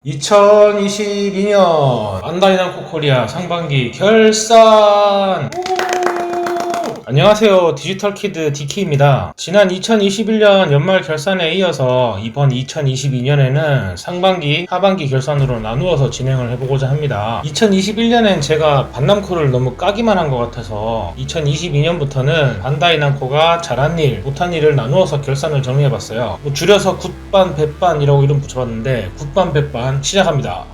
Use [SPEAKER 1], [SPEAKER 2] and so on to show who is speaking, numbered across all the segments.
[SPEAKER 1] 2022년 반다이 남코 코리아 상반기 결산! 안녕하세요, 디지털키드 DK입니다. 지난 2021년 연말 결산에 이어서 이번 2022년에는 상반기, 하반기 결산으로 나누어서 진행을 해보고자 합니다. 2021년엔 제가 반남코를 너무 까기만 한 것 같아서 2022년부터는 반다이 남코가 잘한 일, 못한 일을 나누어서 결산을 정리해봤어요. 줄여서 굿반, 백반이라고 이름 붙여봤는데 굿반, 백반 시작합니다.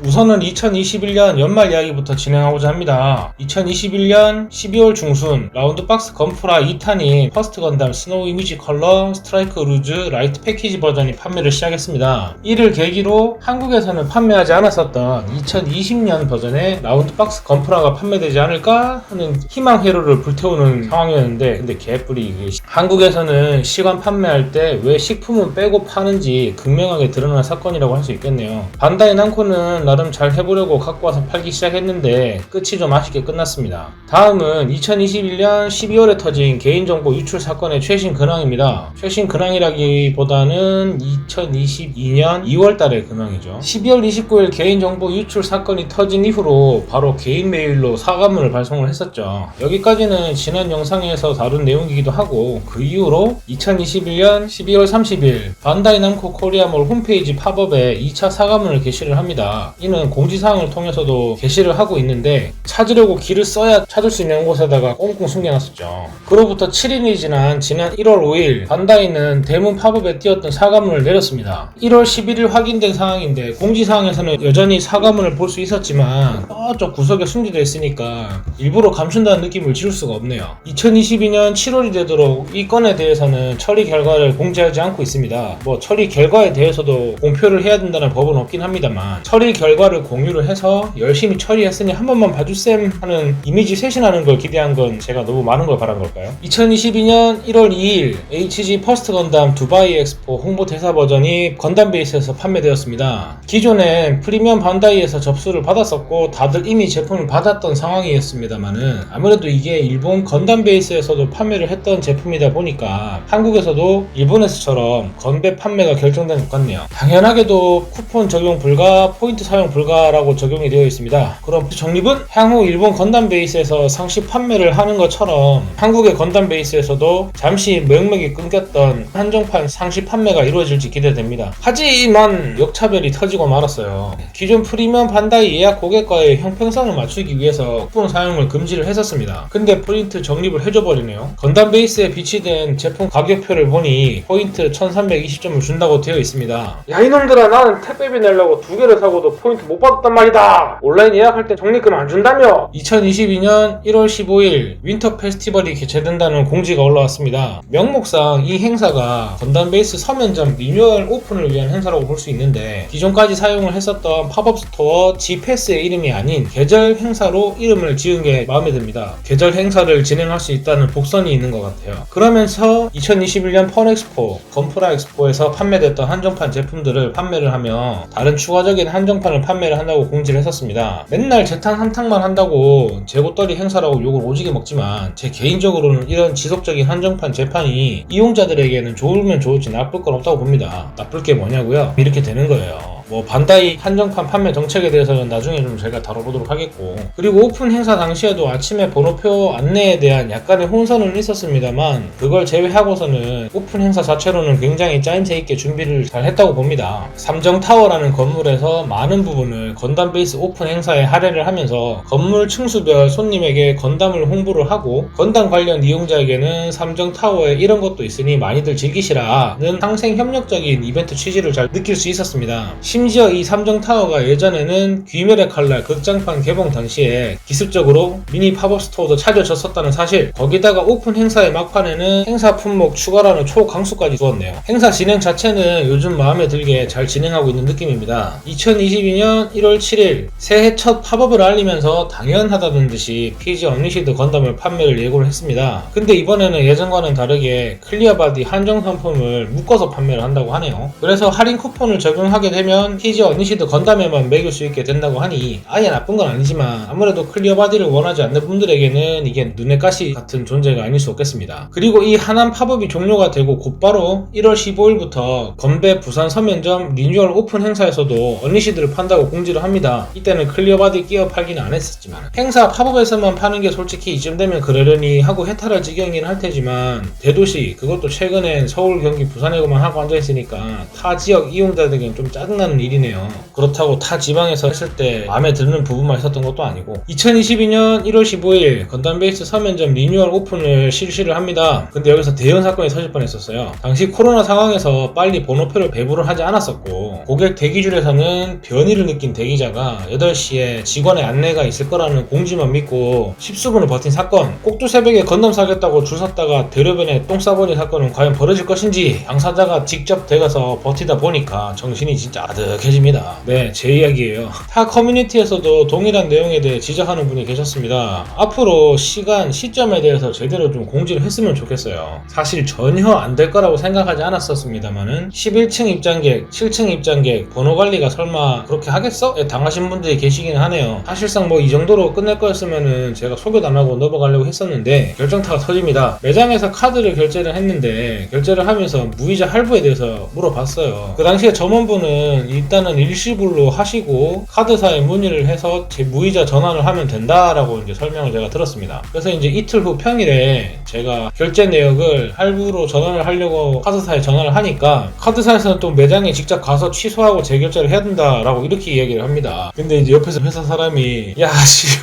[SPEAKER 1] 우선은 2021년 연말 이야기부터 진행하고자 합니다. 2021년 12월 중순 라운드박스 건프라 2탄인 퍼스트 건담 스노우 이미지 컬러 스트라이크 루즈 라이트 패키지 버전이 판매를 시작했습니다. 이를 계기로 한국에서는 판매하지 않았었던 2020년 버전의 라운드박스 건프라가 판매되지 않을까 하는 희망 회로를 불태우는 상황이었는데, 근데 개뿔이 이게 한국에서는 시관 판매할 때 왜 식품은 빼고 파는지 극명하게 드러난 사건이라고 할 수 있겠네요. 반다이 남코는 나름 잘 해보려고 갖고 와서 팔기 시작했는데 끝이 좀 아쉽게 끝났습니다. 다음은 2021년 12월에 터진 개인정보 유출 사건의 최신 근황입니다. 최신 근황이라기보다는 2022년 2월달의 근황이죠. 12월 29일 개인정보 유출 사건이 터진 이후로 바로 개인 메일로 사과문을 발송을 했었죠. 여기까지는 지난 영상에서 다룬 내용이기도 하고, 그 이후로 2021년 12월 30일 반다이 남코 코리아몰 홈페이지 팝업에 2차 사과문을 게시를 합니다. 이는 공지사항을 통해서도 게시를 하고 있는데 찾으려고 길을 써야 찾을 수 있는 곳에다가 꽁꽁 숨겨놨었죠. 그로부터 7일이 지난 지난 1월 5일 반다이는 대문 팝업에 띄었던 사과문을 내렸습니다. 1월 11일 확인된 상황인데 공지사항에서는 여전히 사과문을 볼 수 있었지만 저쪽 구석에 숨겨져 있으니까 일부러 감춘다는 느낌을 지울 수가 없네요. 2022년 7월이 되도록 이 건에 대해서는 처리 결과를 공지하지 않고 있습니다. 처리 결과에 대해서도 공표를 해야 된다는 법은 없긴 합니다만, 처리 결과를 공유를 해서 열심히 처리했으니 한 번만 봐주셈 하는 이미지 쇄신하는 걸 기대한 건 제가 너무 많은 걸 바란 걸까요? 2022년 1월 2일 HG 퍼스트 건담 두바이 엑스포 홍보 대사 버전이 건담 베이스에서 판매되었습니다. 기존엔 프리미엄 반다이에서 접수를 받았었고 다들 이미 제품을 받았던 상황이었습니다만은, 아무래도 이게 일본 건담 베이스에서도 판매를 했던 제품이다 보니까 한국에서도 일본에서처럼 건배 판매가 결정된 것 같네요. 당연하게도 쿠폰 적용 불가, 포인트 사용 불가라고 적용이 되어 있습니다. 그럼 적립은 향후 일본 건담 베이스에서 상시 판매를 하는 것처럼 한국의 건담 베이스에서도 잠시 명맥이 끊겼던 한정판 상시 판매가 이루어질지 기대됩니다. 하지만 역차별이 터지고 말았어요. 기존 프리미엄 반다이 예약 고객과의 형평성을 맞추기 위해서 쿠폰 사용을 금지를 했었습니다. 근데 포인트 적립을 해줘버리네요. 건담 베이스에 비치된 제품 가격표를 보니 포인트 1320점을 준다고 되어 있습니다. 야, 이놈들아, 나는 택배비 내려고 2개를 사고도 포인트 못 받았단 말이다. 온라인 예약할 때 적립금 안 준다며. 2022년 1월 15일 윈터 페스티벌이 개최된다는 공지가 올라왔습니다. 명목상 이 행사가 건담 베이스 서면점 리뉴얼 오픈을 위한 행사라고 볼 수 있는데, 기존까지 사용을 했었던 팝업 스토어 G패스의 이름이 아닌 계절 행사로 이름을 지은 게 마음에 듭니다. 계절 행사를 진행할 수 있다는 복선이 있는 것 같아요. 그러면서 2021년 펀엑스포, 건프라 엑스포에서 판매됐던 한정판 제품들을 판매를 하며 다른 추가적인 한정판을 판매를 한다고 공지를 했었습니다. 맨날 재탕 한탕만 한다고 재고떨이 행사라고 욕을 오지게 먹지만, 제 개인적으로는 이런 지속적인 한정판 재판이 이용자들에게는 좋으면 좋을지 나쁠 건 없다고 봅니다. 나쁠 게 뭐냐고요? 이렇게 되는 거예요. 반다이 한정판 판매 정책에 대해서는 나중에 좀 제가 다뤄보도록 하겠고, 그리고 오픈 행사 당시에도 아침에 번호표 안내에 대한 약간의 혼선은 있었습니다만, 그걸 제외하고서는 오픈 행사 자체로는 굉장히 짜임새 있게 준비를 잘 했다고 봅니다. 삼정타워라는 건물에서 많은 부분을 건담 베이스 오픈 행사에 할애를 하면서 건물 층수별 손님에게 건담을 홍보를 하고, 건담 관련 이용자에게는 삼정타워에 이런 것도 있으니 많이들 즐기시라는 상생 협력적인 이벤트 취지를 잘 느낄 수 있었습니다. 심지어 이 삼정타워가 예전에는 귀멸의 칼날 극장판 개봉 당시에 기습적으로 미니 팝업 스토어도 차려졌었다는 사실, 거기다가 오픈 행사의 막판에는 행사 품목 추가라는 초강수까지 주었네요. 행사 진행 자체는 요즘 마음에 들게 잘 진행하고 있는 느낌입니다. 2022년 1월 7일 새해 첫 팝업을 알리면서 당연하다는 듯이 PG 언리시드 건담을 판매를 예고를 했습니다. 근데 이번에는 예전과는 다르게 클리어 바디 한정 상품을 묶어서 판매를 한다고 하네요. 그래서 할인 쿠폰을 적용하게 되면 하면 피지 어니시드 건담에만 매길 수 있게 된다고 하니 아예 나쁜 건 아니지만 아무래도 클리어 바디를 원하지 않는 분들에게는 이게 눈의 가시 같은 존재가 아닐 수 없겠습니다. 그리고 이 하남 팝업이 종료가 되고 곧바로 1월 15일부터 건배 부산 서면점 리뉴얼 오픈 행사에서도 어니시드를 판다고 공지를 합니다. 이때는 클리어 바디 끼어 팔기는 안 했었지만 행사 팝업에서만 파는 게 솔직히 이쯤 되면 그러려니 하고 해탈할 지경이긴 할 테지만 대도시 그것도 최근엔 서울 경기 부산에만 하고 앉아있으니까 타 지역 이용자들에게는 좀 짜증나는 일이네요. 그렇다고 타 지방에서 했을 때 마음에 드는 부분만 있었던 것도 아니고 2022년 1월 15일 건담 베이스 서면점 리뉴얼 오픈을 실시를 합니다. 근데 여기서 대형 사건이 터질 뻔했었어요. 당시 코로나 상황에서 빨리 번호표를 배부를 하지 않았었고 고객 대기줄에서는 변이를 느낀 대기자가 8시에 직원의 안내가 있을 거라는 공지만 믿고 10수분을 버틴 사건, 꼭두 새벽에 건담 사겠다고 줄 섰다가 대로변에 똥 싸버린 사건은 과연 벌어질 것인지 당사자가 직접 돼가서 버티다 보니까 정신이 진짜 아득해집니다. 네, 제 이야기예요. 타 커뮤니티에서도 동일한 내용에 대해 지적하는 분이 계셨습니다. 앞으로 시간, 시점에 대해서 제대로 좀 공지를 했으면 좋겠어요. 사실 전혀 안 될 거라고 생각하지 않았었습니다만은 11층 입장객, 7층 입장객 번호 관리가 설마 그렇게 하겠어? 당하신 분들이 계시긴 하네요. 사실상 뭐 이 정도로 끝낼 거였으면은 제가 소개도 안 하고 넘어가려고 했었는데 결정타가 터집니다. 매장에서 카드를 결제를 했는데 결제를 하면서 무이자 할부에 대해서 물어봤어요. 그 당시에 점원분은 일단은 일시불로 하시고 카드사에 문의를 해서 제 무이자 전환을 하면 된다라고 이제 설명을 제가 들었습니다. 그래서 이제 이틀 후 평일에 제가 결제 내역을 할부로 전환을 하려고 카드사에 전화를 하니까 카드사에서는 또 매장에 직접 가서 취소하고 재결제를 해야 된다라고 이렇게 이야기를 합니다. 근데 이제 옆에서 회사 사람이 야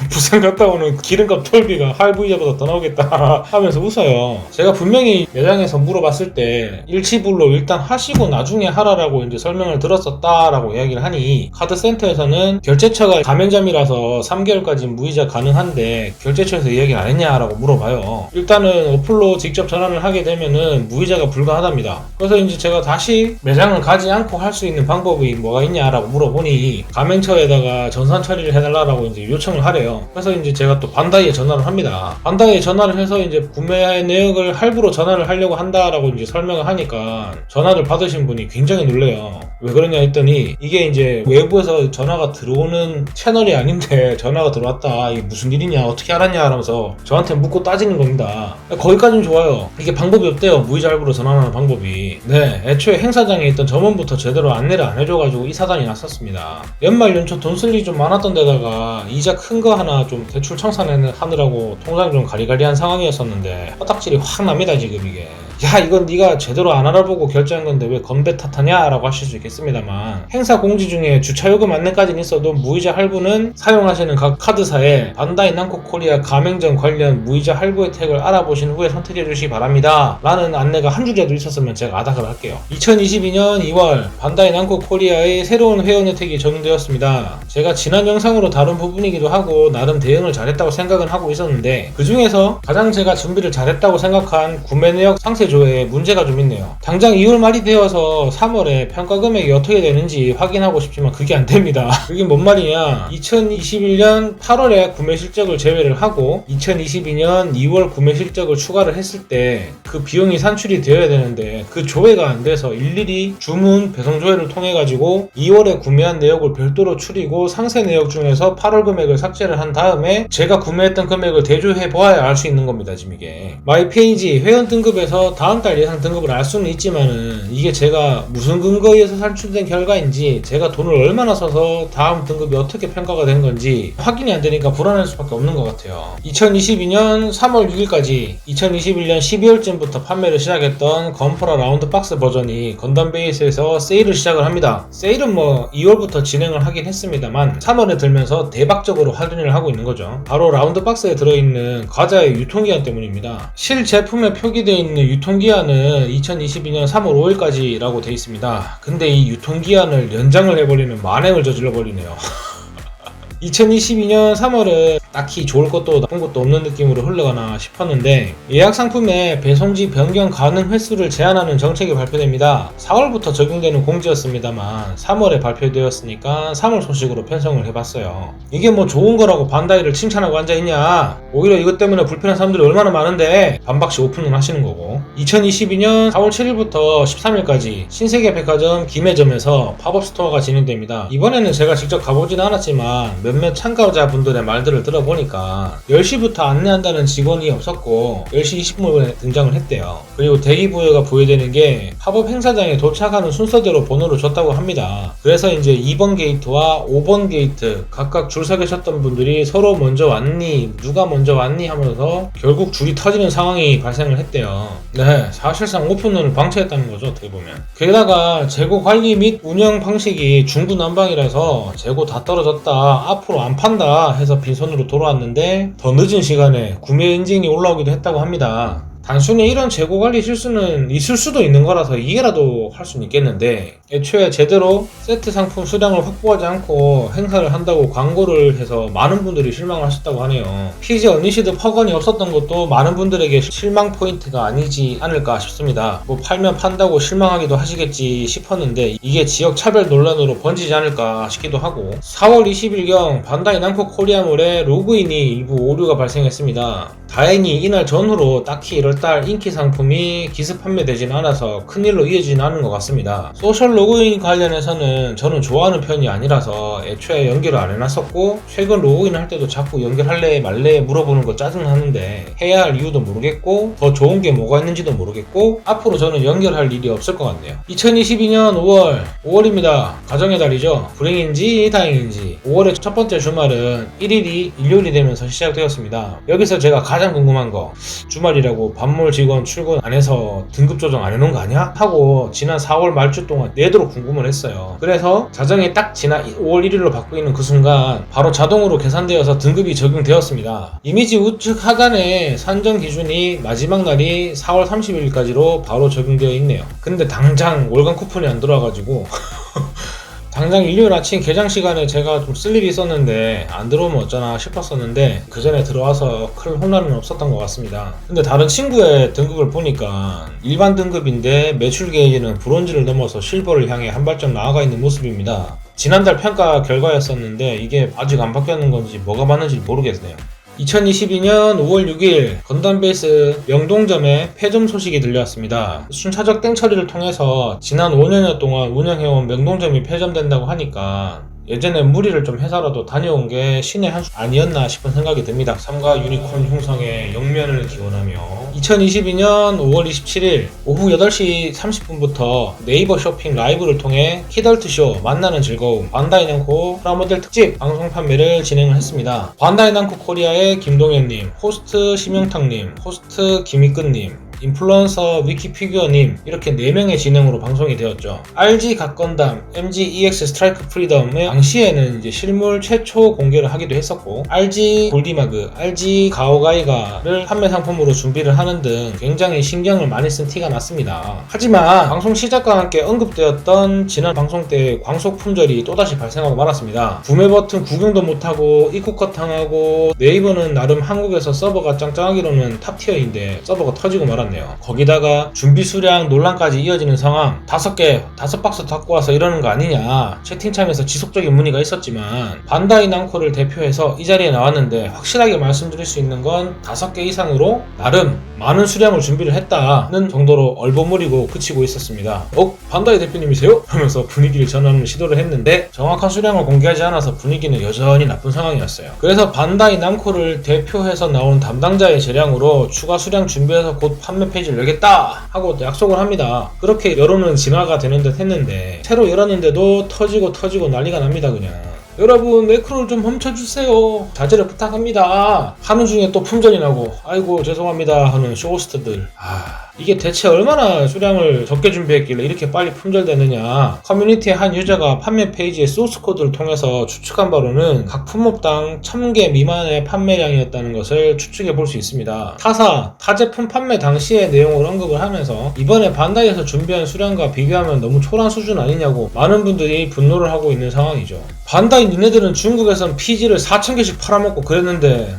[SPEAKER 1] 부산 갔다 오는 기름값 톨비가 할부이자보다 더 나오겠다 하면서 웃어요. 제가 분명히 매장에서 물어봤을 때 일시불로 일단 하시고 나중에 하라라고 이제 설명을 들었었다라고 이야기를 하니 카드센터에서는 결제처가 가맹점이라서 3개월까지 무이자 가능한데 결제처에서 이야기를 안 했냐라고 물어봐요. 일단은 어플로 직접 전환을 하게 되면은 무이자가 불가하답니다. 그래서 이제 제가 다시 매장을 가지 않고 할 수 있는 방법이 뭐가 있냐라고 물어보니 가맹처에다가 전산 처리를 해달라고 이제 요청을 하래요. 그래서 이제 제가 또 반다이에 전화를 합니다. 반다이에 전화를 해서 이제 구매 내역을 할부로 전환을 하려고 한다라고 이제 설명을 하니까 전화를 받으신 분이 굉장히 놀래요. 왜 그러냐 했더니 이게 이제 외부에서 전화가 들어오는 채널이 아닌데 전화가 들어왔다. 이게 무슨 일이냐 어떻게 알았냐 하면서 저한테 묻고 따지는 겁니다. 거기까지는 좋아요. 이게 방법이 없대요. 무이자 할부로 전환하는 방법이. 네, 애초에 행사장에 있던 점원부터 제대로 안내를 안 해줘가지고 이 사단이 났었습니다. 연말 연초 돈 쓸 일이 좀 많았던 데다가 이자 큰 거 하나 좀 대출 청산하느라고 통장 좀 가리가리한 상황이었었는데 허딱질이 확 납니다 지금 이게. 야 이건 네가 제대로 안 알아보고 결제한 건데 왜 건배 탓하냐 라고 하실 수 있겠습니다만 행사 공지 중에 주차요금 안내까지는 있어도 무이자 할부는 사용하시는 각 카드사에 반다이 남코 코리아 가맹점 관련 무이자 할부 혜택을 알아보신 후에 선택해 주시기 바랍니다 라는 안내가 한 줄이라도 있었으면 제가 아닥을 할게요. 2022년 2월 반다이 남코 코리아의 새로운 회원 혜택이 적용되었습니다. 제가 지난 영상으로 다룬 부분이기도 하고 나름 대응을 잘했다고 생각은 하고 있었는데 그 중에서 가장 제가 준비를 잘했다고 생각한 구매 내역 상세 조회에 문제가 좀 있네요. 당장 2월 말이 되어서 3월에 평가 금액이 어떻게 되는지 확인하고 싶지만 그게 안 됩니다. 그게 뭔 말이냐? 2021년 8월에 구매 실적을 제외를 하고 2022년 2월 구매 실적을 추가를 했을 때 그 비용이 산출이 되어야 되는데 그 조회가 안 돼서 일일이 주문 배송 조회를 통해 가지고 2월에 구매한 내역을 별도로 추리고 상세 내역 중에서 8월 금액을 삭제를 한 다음에 제가 구매했던 금액을 대조해 보아야 알 수 있는 겁니다. 지금 이게 마이페이지 회원 등급에서 다음 달 예상 등급을 알 수는 있지만은 이게 제가 무슨 근거에 의해서 산출된 결과인지 제가 돈을 얼마나 써서 다음 등급이 어떻게 평가가 된 건지 확인이 안 되니까 불안할 수밖에 없는 것 같아요. 2022년 3월 6일까지 2021년 12월쯤부터 판매를 시작했던 건프라 라운드 박스 버전이 건담 베이스에서 세일을 시작을 합니다. 세일은 뭐 2월부터 진행을 하긴 했습니다만 3월에 들면서 대박적으로 할인을 하고 있는 거죠. 바로 라운드 박스에 들어있는 과자의 유통기한 때문입니다. 실제품에 표기되어 있는 유통기한은 2022년 3월 5일까지라고 되어 있습니다. 근데 이 유통기한을 연장을 해버리면 만행을 저질러 버리네요. 2022년 3월은 딱히 좋을 것도 나쁜 것도 없는 느낌으로 흘러가나 싶었는데 예약 상품에 배송지 변경 가능 횟수를 제한하는 정책이 발표됩니다. 4월부터 적용되는 공지였습니다만 3월에 발표되었으니까 3월 소식으로 편성을 해봤어요. 이게 뭐 좋은 거라고 반다이를 칭찬하고 앉아있냐? 오히려 이것 때문에 불편한 사람들이 얼마나 많은데 반박식 오픈을 하시는 거고. 2022년 4월 7일부터 13일까지 신세계 백화점 김해점에서 팝업 스토어가 진행됩니다. 이번에는 제가 직접 가보지는 않았지만 몇몇 참가자분들의 말들을 들어보니까 10시부터 안내한다는 직원이 없었고 10시 20분에 등장을 했대요. 그리고 대기부여가 부여되는 게 팝업 행사장에 도착하는 순서대로 번호를 줬다고 합니다. 그래서 이제 2번 게이트와 5번 게이트 각각 줄 서 계셨던 분들이 서로 먼저 왔니 누가 먼저 왔니 하면서 결국 줄이 터지는 상황이 발생을 했대요. 네, 사실상 오픈을 방치했다는 거죠, 어떻게 보면. 게다가 재고 관리 및 운영 방식이 중구난방이라서 재고 다 떨어졌다, 앞으로 안 판다 해서 빈손으로 돌아왔는데 더 늦은 시간에 구매 인증이 올라오기도 했다고 합니다. 단순히 이런 재고관리 실수는 있을 수도 있는 거라서 이해라도 할 수는 있겠는데 애초에 제대로 세트 상품 수량을 확보하지 않고 행사를 한다고 광고를 해서 많은 분들이 실망을 하셨다고 하네요. 피지 어니시드 퍼건이 없었던 것도 많은 분들에게 실망 포인트가 아니지 않을까 싶습니다. 뭐 팔면 판다고 실망하기도 하시겠지 싶었는데 이게 지역 차별 논란으로 번지지 않을까 싶기도 하고. 4월 20일경 반다이 남코 코리아몰에 로그인이 일부 오류가 발생했습니다. 다행히 이날 전후로 딱히 이럴달 인기 상품이 기습 판매되진 않아서 큰일로 이어지진 않은 것 같습니다. 소셜 로그인 관련해서는 저는 좋아하는 편이 아니라서 애초에 연결을 안 해놨었고 최근 로그인 할 때도 자꾸 연결할래 말래 물어보는 거 짜증나는데 해야 할 이유도 모르겠고 더 좋은 게 뭐가 있는지도 모르겠고 앞으로 저는 연결할 일이 없을 것 같네요. 2022년 5월입니다. 가정의 달이죠. 불행인지 다행인지 5월의 첫 번째 주말은 1일이 일요일이 되면서 시작되었습니다. 여기서 제가 가장 궁금한 거, 주말이라고 반몰 직원 출근 안 해서 등급 조정 안 해놓은 거 아니야? 하고 지난 4월 말주 동안 내도록 궁금을 했어요. 그래서 자정이 딱 지난 5월 1일로 바뀌는 그 순간 바로 자동으로 계산되어서 등급이 적용되었습니다. 이미지 우측 하단에 산정 기준이 마지막 날이 4월 30일까지로 바로 적용되어 있네요. 근데 당장 월간 쿠폰이 안 들어와가지고 당장 일요일 아침 개장 시간에 제가 좀 쓸 일이 있었는데 안 들어오면 어쩌나 싶었었는데 그 전에 들어와서 큰 혼란은 없었던 것 같습니다. 근데 다른 친구의 등급을 보니까 일반 등급인데 매출 게이지는 브론즈를 넘어서 실버를 향해 한 발짝 나아가 있는 모습입니다. 지난달 평가 결과였었는데 이게 아직 안 바뀌었는 건지 뭐가 맞는지 모르겠네요. 2022년 5월 6일 건담베이스 명동점에 폐점 소식이 들려왔습니다. 순차적 땡처리를 통해서 지난 5년여 동안 운영해온 명동점이 폐점된다고 하니까 예전에 무리를 좀 해서라도 다녀온 게 신의 한 수 아니었나 싶은 생각이 듭니다. 삼가 유니콘 형성에 영면을 기원하며 2022년 5월 27일 오후 8시 30분부터 네이버 쇼핑 라이브를 통해 키덜트쇼 만나는 즐거움 반다이 남코 프라모델 특집 방송 판매를 진행을 했습니다. 반다이 남코 코리아의 김동현님, 호스트 심영탁님, 호스트 김익근님, 인플루언서 위키피규어님 이렇게 4명의 진행으로 방송이 되었죠. RG 갓건담 MG EX 스트라이크 프리덤의 당시에는 이제 실물 최초 공개를 하기도 했었고 RG 골디마그, RG 가오가이가를 판매 상품으로 준비를 하는 등 굉장히 신경을 많이 쓴 티가 났습니다. 하지만 방송 시작과 함께 언급되었던 지난 방송 때 광속 품절이 또다시 발생하고 말았습니다. 구매 버튼 구경도 못하고 입국컷 당하고 네이버는 나름 한국에서 서버가 짱짱하기로는 탑티어인데 서버가 터지고 말았네요. 거기다가 준비 수량 논란까지 이어지는 상황, 5박스 갖고 와서 이러는 거 아니냐 채팅창에서 지속적인 문의가 있었지만 반다이 남코를 대표해서 이 자리에 나왔는데 확실하게 말씀드릴 수 있는 건 5개 이상으로 나름 많은 수량을 준비를 했다는 정도로 얼버무리고 그치고 있었습니다. 반다이 대표님이세요? 하면서 분위기를 전환을 시도를 했는데 정확한 수량을 공개하지 않아서 분위기는 여전히 나쁜 상황이었어요. 그래서 반다이 남코를 대표해서 나온 담당자의 재량으로 추가 수량 준비해서 곧 판매 페이지를 열겠다 하고 약속을 합니다. 그렇게 여론은 진화가 되는 듯 했는데 새로 열었는데도 터지고 난리가 납니다. 그냥 여러분 매크로를 좀 멈춰주세요. 자제를 부탁합니다. 하는 중에 또 품절이 나고 아이고 죄송합니다 하는 쇼호스트들. 이게 대체 얼마나 수량을 적게 준비했길래 이렇게 빨리 품절되느냐. 커뮤니티의 한 유저가 판매 페이지의 소스 코드를 통해서 추측한 바로는 각 품목당 1000개 미만의 판매량이었다는 것을 추측해 볼 수 있습니다. 타 제품 판매 당시의 내용을 언급을 하면서 이번에 반다이에서 준비한 수량과 비교하면 너무 초라한 수준 아니냐고 많은 분들이 분노를 하고 있는 상황이죠. 반다이 니네들은 중국에선 PG를 4000개씩 팔아먹고 그랬는데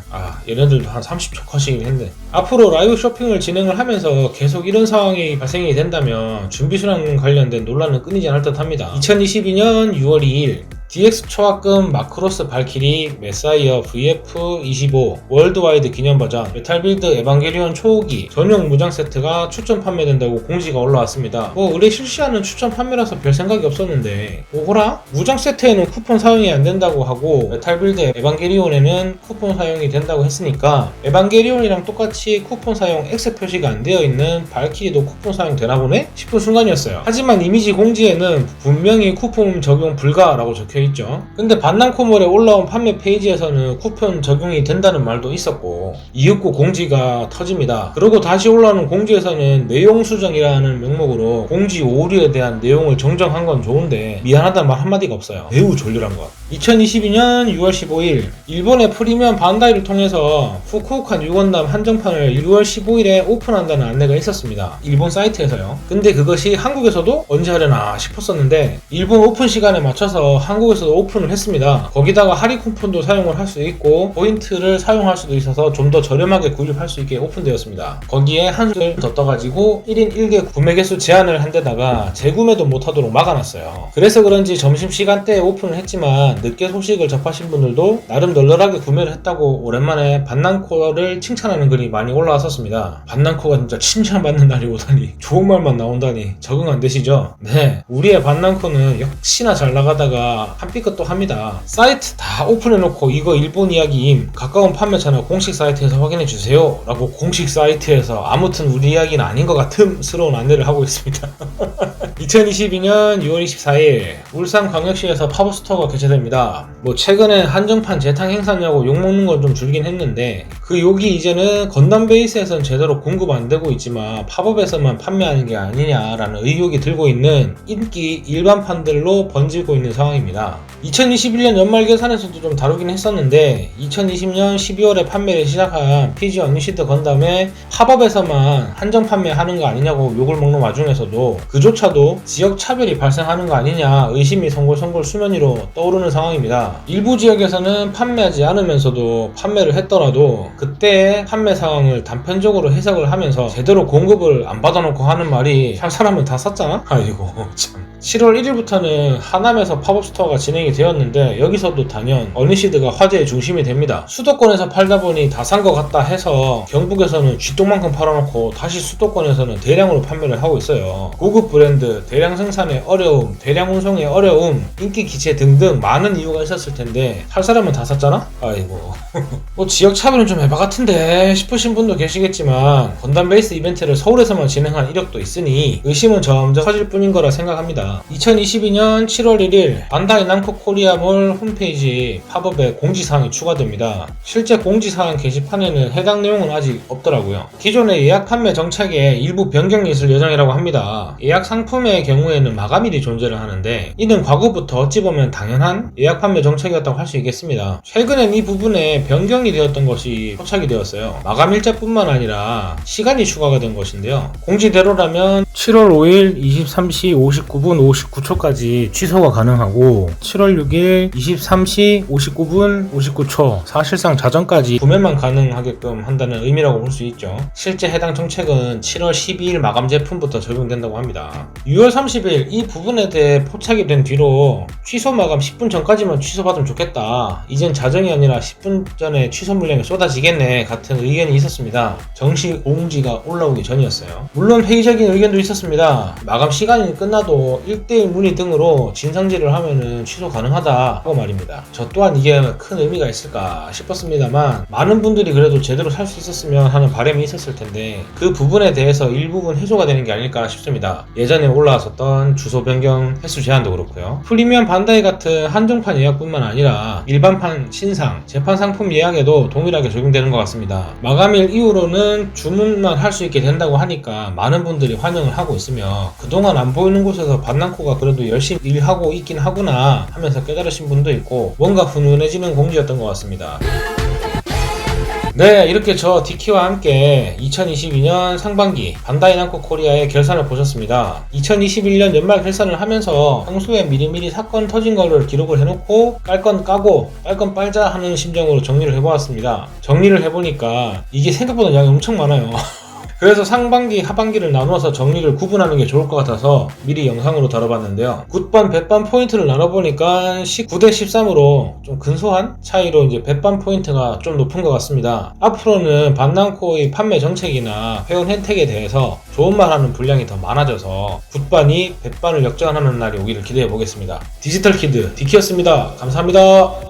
[SPEAKER 1] 얘네들도 한 30초 컷이긴 했네. 앞으로 라이브 쇼핑을 진행을 하면서 계속 이런 상황이 발생이 된다면 준비 수량 관련된 논란은 끊이지 않을 듯 합니다. 2022년 6월 2일 DX 초합금 마크로스 발키리 메사이어 VF25 월드와이드 기념 버전 메탈빌드 에반게리온 초호기 전용 무장 세트가 추천 판매된다고 공지가 올라왔습니다. 의뢰 실시하는 추천 판매라서 별 생각이 없었는데 오호라? 무장 세트에는 쿠폰 사용이 안 된다고 하고 메탈빌드 에반게리온에는 쿠폰 사용이 된다고 했으니까 에반게리온이랑 똑같이 쿠폰 사용 X 표시가 안 되어 있는 발키리도 쿠폰 사용 되나 보네? 싶은 순간이었어요. 하지만 이미지 공지에는 분명히 쿠폰 적용 불가라고 적혀 있죠. 근데 반남코몰에 올라온 판매 페이지에서는 쿠폰 적용이 된다는 말도 있었고 이윽고 공지가 터집니다. 그리고 다시 올라오는 공지에서는 내용 수정이라는 명목으로 공지 오류에 대한 내용을 정정한 건 좋은데 미안하다는 말 한마디가 없어요. 매우 졸렬한 것. 2022년 6월 15일 일본의 프리미엄 반다이를 통해서 후쿠오카 뉴건담 한정판을 6월 15일에 오픈한다는 안내가 있었습니다. 일본 사이트에서요. 근데 그것이 한국에서도 언제 하려나 싶었었는데 일본 오픈 시간에 맞춰서 한국에서도 오픈을 했습니다. 거기다가 할인 쿠폰도 사용을 할 수 있고 포인트를 사용할 수도 있어서 좀 더 저렴하게 구입할 수 있게 오픈되었습니다. 거기에 한술 더 떠가지고 1인 1개 구매 개수 제한을 한 데다가 재구매도 못하도록 막아놨어요. 그래서 그런지 점심시간대에 오픈을 했지만 늦게 소식을 접하신 분들도 나름 널널하게 구매를 했다고 오랜만에 반남코를 칭찬하는 글이 많이 올라왔었습니다. 반남코가 진짜 칭찬받는 날이 오다니 좋은 말만 나온다니 적응 안 되시죠? 네, 우리의 반남코는 역시나 잘 나가다가 한삐끗 또 합니다. 사이트 다 오픈해놓고 이거 일본 이야기임 가까운 판매처나 공식 사이트에서 확인해주세요 라고 공식 사이트에서 아무튼 우리 이야기는 아닌 것 같음스러운 안내를 하고 있습니다. 2022년 6월 24일 울산광역시에서 팝업스토어가 개최됩니다. 최근에 한정판 재탕 행사냐고 욕먹는 건 좀 줄긴 했는데 그 욕이 이제는 건담 베이스에선 제대로 공급 안 되고 있지만 팝업에서만 판매하는 게 아니냐라는 의혹이 들고 있는 인기 일반판들로 번지고 있는 상황입니다. 2021년 연말 계산에서도 좀 다루긴 했었는데 2020년 12월에 판매를 시작한 PG 언리시드 건담의 팝업에서만 한정 판매하는 거 아니냐고 욕을 먹는 와중에서도 그조차도 지역 차별이 발생하는 거 아니냐 의심이 송골송골 수면 위로 떠오르는 상황입니다. 일부 지역에서는 판매하지 않으면서도 판매를 했더라도 그때의 판매 상황을 단편적으로 해석을 하면서 제대로 공급을 안 받아놓고 하는 말이 살 사람은 다 샀잖아? 아이고 참. 7월 1일부터는 하남에서 팝업 스토어가 진행이 되었는데 여기서도 단연 언리시드가 화제의 중심이 됩니다. 수도권에서 팔다 보니 다 산 것 같다 해서 경북에서는 쥐똥만큼 팔아놓고 다시 수도권에서는 대량으로 판매를 하고 있어요. 고급 브랜드, 대량 생산의 어려움, 대량 운송의 어려움, 인기 기체 등등 많은 이유가 있었을 텐데 살 사람은 다 샀잖아? 아이고 지역 차별은 좀 에바 같은데 싶으신 분도 계시겠지만 건담 베이스 이벤트를 서울에서만 진행한 이력도 있으니 의심은 점점 커질 뿐인 거라 생각합니다. 2022년 7월 1일 반다이 남코 코리아몰 홈페이지 팝업에 공지사항이 추가됩니다. 실제 공지사항 게시판에는 해당 내용은 아직 없더라고요. 기존의 예약 판매 정책에 일부 변경이 있을 예정이라고 합니다. 예약 상품의 경우에는 마감일이 존재를 하는데 이는 과거부터 어찌 보면 당연한 예약 판매 정책이었다고 할 수 있겠습니다. 최근엔 이 부분에 변경이 되었던 것이 포착이 되었어요. 마감일자뿐만 아니라 시간이 추가가 된 것인데요. 공지대로라면 7월 5일 23시 59분 59초까지 취소가 가능하고 7월 6일 23시 59분 59초 사실상 자정까지 구매만 가능하게끔 한다는 의미라고 볼 수 있죠. 실제 해당 정책은 7월 12일 마감 제품부터 적용된다고 합니다. 6월 30일 이 부분에 대해 포착이 된 뒤로 취소 마감 10분 전까지만 취소받으면 좋겠다. 이젠 자정이 아니라 10분 전에 취소 물량이 쏟아지겠네 같은 의견이 있었습니다. 정식 공지가 올라오기 전이었어요. 물론 회의적인 의견도 있었습니다. 마감 시간이 끝나도 1대1 문의 등으로 진상지를 하면은 취소 가능하다고 말입니다. 저 또한 이게 큰 의미가 있을까 싶었습니다만 많은 분들이 그래도 제대로 살 수 있었으면 하는 바람이 있었을 텐데 그 부분에 대해서 일부분 해소가 되는 게 아닐까 싶습니다. 예전에 올라왔었던 주소 변경 횟수 제한도 그렇고요. 프리미엄 반다이 같은 한정판 예약뿐만 아니라 일반판 신상, 재판 상품 예약에도 동일하게 적용되는 것 같습니다. 마감일 이후로는 주문만 할 수 있게 된다고 하니까 많은 분들이 환영을 하고 있으며 그동안 안 보이는 곳에서 반낭코가 그래도 열심히 일하고 있긴 하구나 하면서 깨달으신 분도 있고 뭔가 훈훈해지는 공지였던 것 같습니다. 네, 이렇게 저 디키와 함께 2022년 상반기 반다이 남코 코리아의 결산을 보셨습니다. 2021년 연말 결산을 하면서 평소에 미리미리 사건 터진 거를 기록을 해놓고 깔 건 까고 빨 건 빨자 하는 심정으로 정리를 해보았습니다. 정리를 해보니까 이게 생각보다 양이 엄청 많아요. 그래서 상반기, 하반기를 나누어서 정리를 구분하는 게 좋을 것 같아서 미리 영상으로 다뤄봤는데요. 굿반, 배반 포인트를 나눠보니까 19대 13으로 좀 근소한 차이로 이제 배반 포인트가 좀 높은 것 같습니다. 앞으로는 반낭코의 판매 정책이나 회원 혜택에 대해서 좋은 말 하는 분량이 더 많아져서 굿반이 배반을 역전하는 날이 오기를 기대해 보겠습니다. 디지털 키드 디키였습니다. 감사합니다.